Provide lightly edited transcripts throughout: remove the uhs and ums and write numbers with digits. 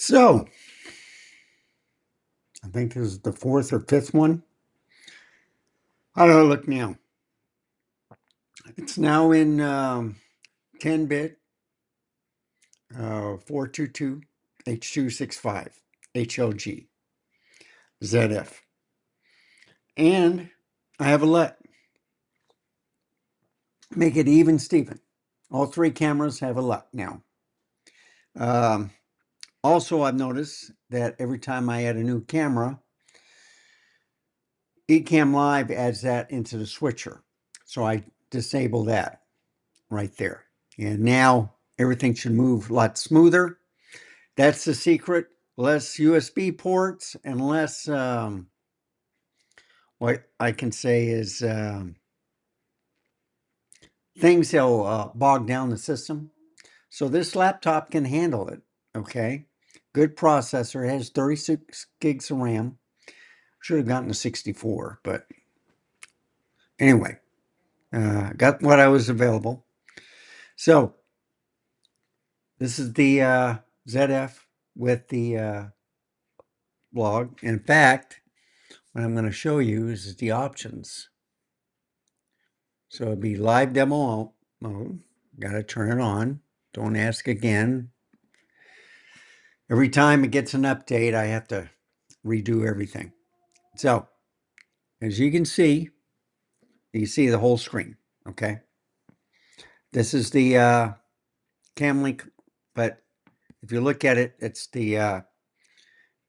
So, I think this is the fourth or fifth one. How do I look now? It's now in 10-bit 422 H.265 HLG ZF. And I have a LUT. Make it even, Steven. All three cameras have a LUT now. Um, also, I've noticed that every time I add a new camera, Ecamm Live adds that into the switcher. So I disable that right there. And now everything should move a lot smoother. That's the secret. Less USB ports and less, what I can say is things that'll bog down the system. So this laptop can handle it, okay? Good processor, it has 36 gigs of RAM. Should have gotten a 64, but anyway, got what I was available. So this is the ZF with the blog. In fact, what I'm going to show you is the options. So it'd be live demo mode. Got to turn it on. Don't ask again. Every time it gets an update, I have to redo everything. So as you can see the whole screen. Okay. This is the cam link, but if you look at it, it's the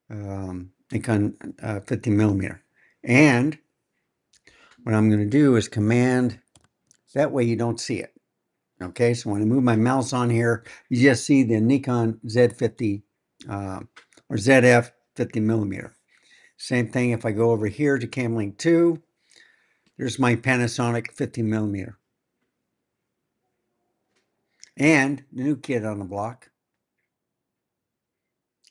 Nikon 50 millimeter. And what I'm going to do is command, that way you don't see it. Okay, so when I move my mouse on here, you just see the Nikon Z50 or ZF 50 millimeter. Same thing if I go over here to Camlink 2, there's my Panasonic 50 millimeter. And the new kid on the block,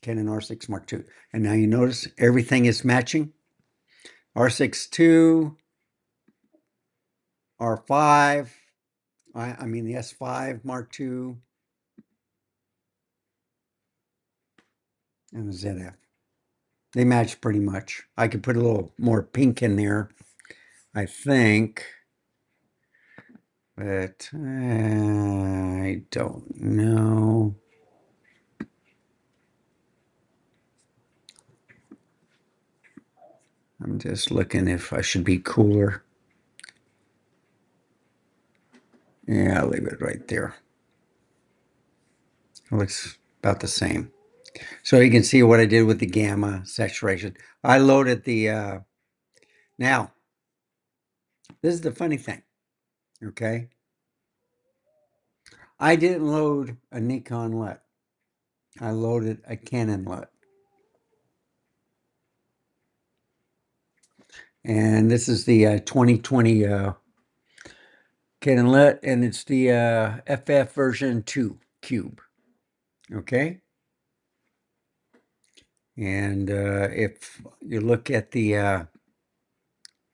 Canon R6 Mark II. And now you notice everything is matching. R6 II, R5, I mean the S5 Mark II, and the ZF. They match pretty much. I could put a little more pink in there, I think, but I don't know. I'm just looking if I should be cooler. Yeah, I'll leave it right there. It looks about the same. So you can see what I did with the gamma saturation. I loaded the, now, this is the funny thing, okay? I didn't load a Nikon LUT. I loaded a Canon LUT. And this is the 2020 Canon LUT, and it's the FF version 2 cube, okay? And if you look at the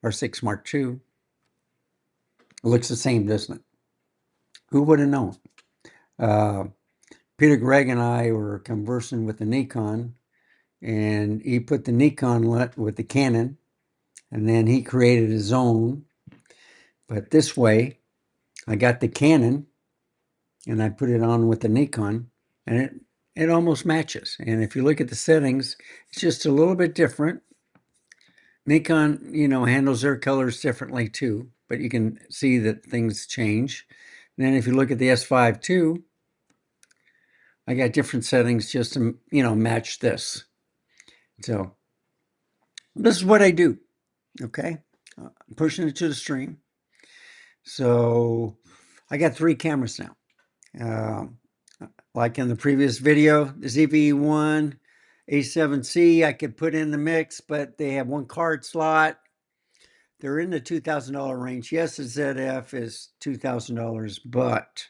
R6 Mark II, it looks the same, doesn't it? Who would have known? Peter Gregg and I were conversing with the Nikon, and he put the Nikon LUT with the Canon, and then he created his own. But this way, I got the Canon, and I put it on with the Nikon, and it almost matches. And if you look at the settings, it's just a little bit different. Nikon, handles their colors differently too, but you can see that things change. And then if you look at the S5 too, I got different settings just to, match this. So this is what I do, okay? I'm pushing it to the stream. So I got 3 cameras now. Like in the previous video, the ZV-1, A7C, I could put in the mix, but they have 1 card slot. They're in the $2,000 range. Yes, the ZF is $2,000, but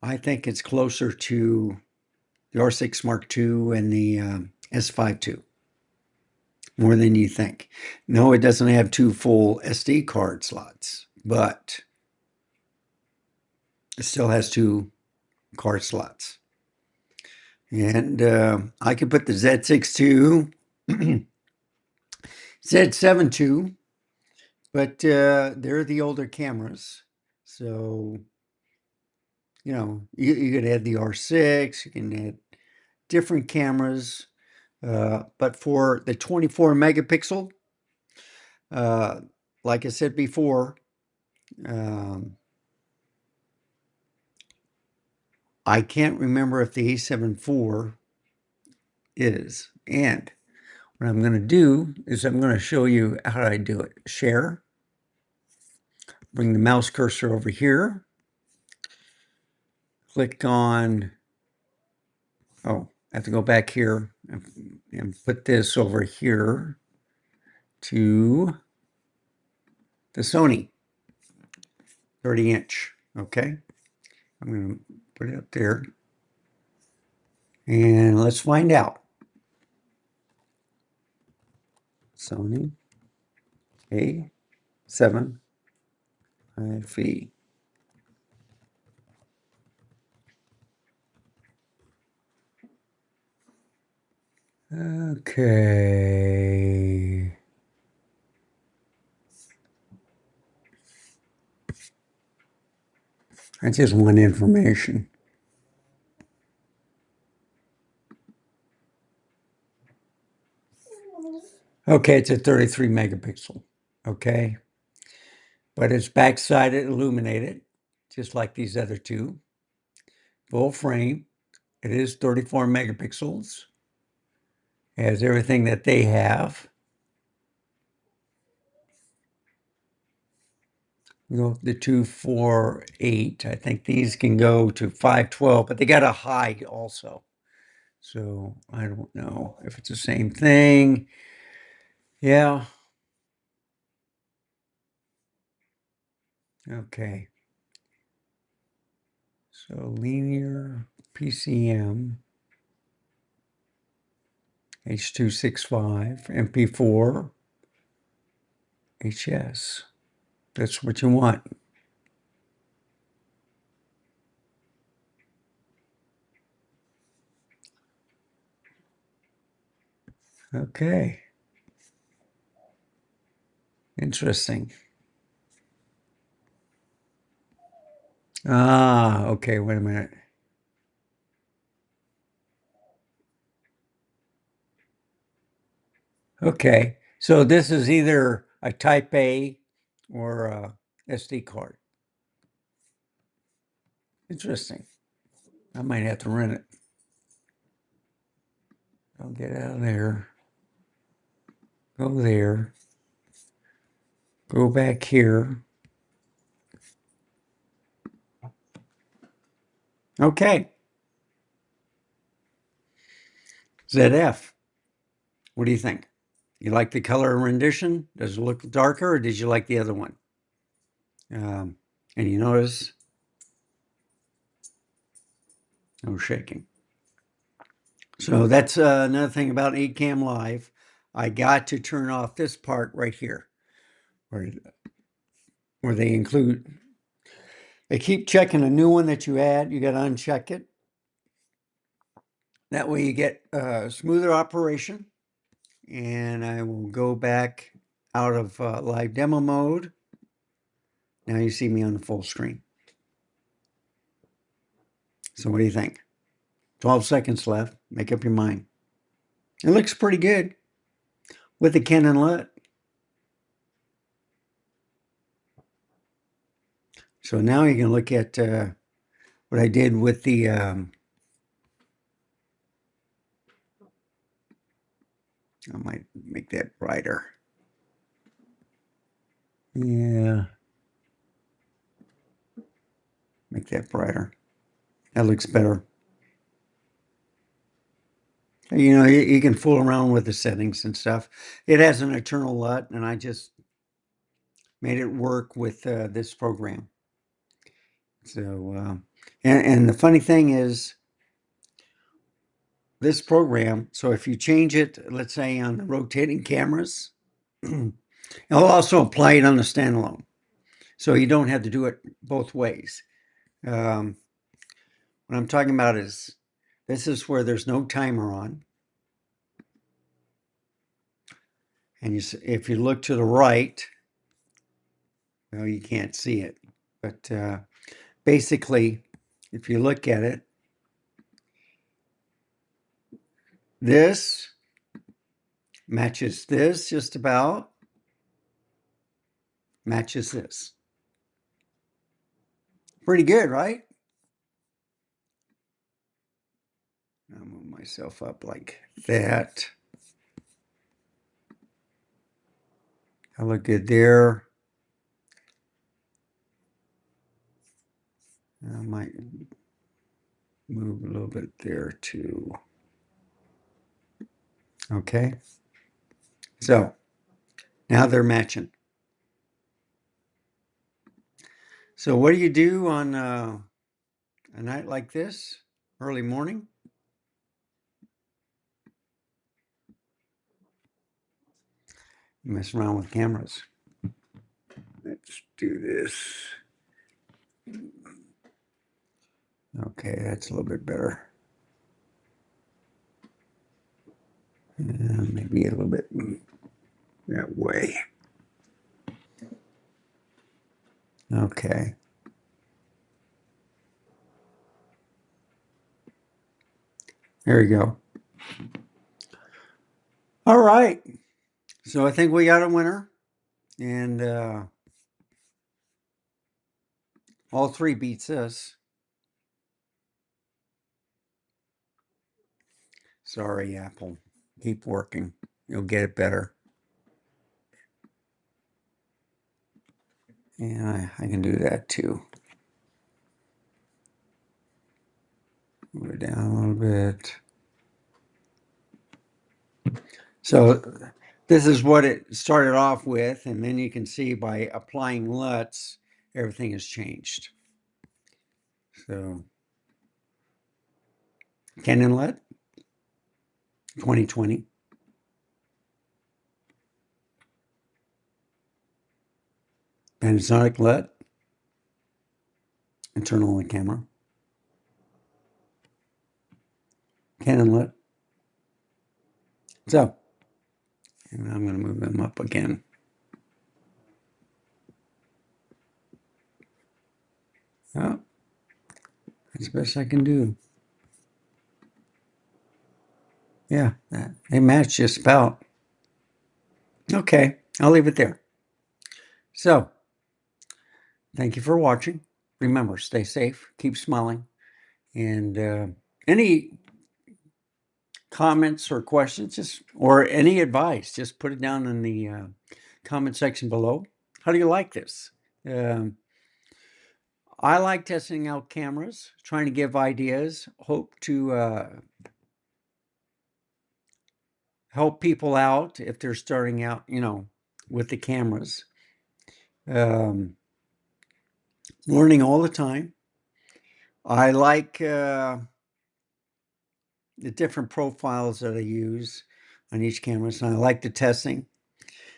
I think it's closer to the R6 Mark II and the S5 II, more than you think. No, it doesn't have 2 full SD card slots, but it still has 2 card slots. And I could put the Z6 II, Z7 II, but they're the older cameras. So, you could add the R6, you can add different cameras. But for the 24 megapixel, uh, like I said before, um, I can't remember if the A7 IV is. And what I'm going to do is I'm going to show you how I do it. Share, bring the mouse cursor over here, click on, oh, I have to go back here and put this over here to the Sony 30-inch. Okay, I'm going to put it up there and let's find out. Sony A7 IV. Okay. I just want information. Okay, it's a 33 megapixel. Okay. But it's backside illuminated, just like these other two. Full frame. It is 34 megapixels. Has everything that they have. We go up to 248. I think these can go to 512, but they got a high also. So I don't know if it's the same thing. Yeah. Okay. So linear PCM, H.265, MP4, HS. That's what you want. Okay. Interesting. Ah, okay, wait a minute. Okay, so this is either a Type A or a SD card. Interesting. I might have to rent it. I'll get out of there. Go there. Go back here. Okay. ZF. What do you think? You like the color rendition? Does it look darker, or did you like the other one? Um, and you notice no shaking. So that's another thing about 8Cam Live. I got to turn off this part right here, where, where they keep checking a new one that you add. You got to uncheck it. That way you get smoother operation. And I will go back out of live demo mode. Now you see me on the full screen. So what do you think? 12 seconds left. Make up your mind. It looks pretty good with the Canon LUT. So now you can look at what I did with the I might make that brighter. Yeah. Make that brighter. That looks better. You can fool around with the settings and stuff. It has an eternal LUT, and I just made it work with this program. So, and the funny thing is, this program, so if you change it, let's say on the rotating cameras, it'll also apply it on the standalone. So you don't have to do it both ways. What I'm talking about is This is where there's no timer on. And if you look to the right, well, you can't see it. But basically, if you look at it, this matches this just about, matches this. Pretty good, right? I'll move myself up like that. I look good there. I might move a little bit there too. Okay. So now they're matching. So what do you do on a night like this, early morning? Mess around with cameras. Let's do this. Okay, that's a little bit better. Maybe a little bit that way. Okay. There you go. All right. So I think we got a winner. And all three beats this. Sorry, Apple. Keep working. You'll get it better. Yeah, I can do that too. Move it down a little bit. So this is what it started off with, and then you can see by applying LUTs, everything has changed. So Canon LUT, 2020. Panasonic LUT, internal on the camera. Canon LUT. So, and I'm going to move them up again. Oh, that's the best I can do. Yeah, they match just about. Okay, I'll leave it there. So, thank you for watching. Remember, stay safe, keep smiling, and any comments or questions, or any advice, just put it down in the comment section below. How do you like this? I like testing out cameras, trying to give ideas, hope to help people out if they're starting out, with the cameras. Learning all the time. I like the different profiles that I use on each camera, and I like the testing.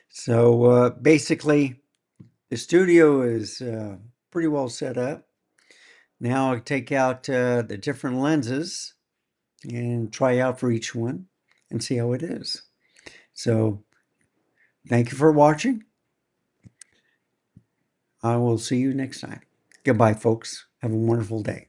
So basically, the studio is pretty well set up. Now I take out the different lenses and try out for each one and see how it is. So thank you for watching. I will see you next time. Goodbye, folks. Have a wonderful day.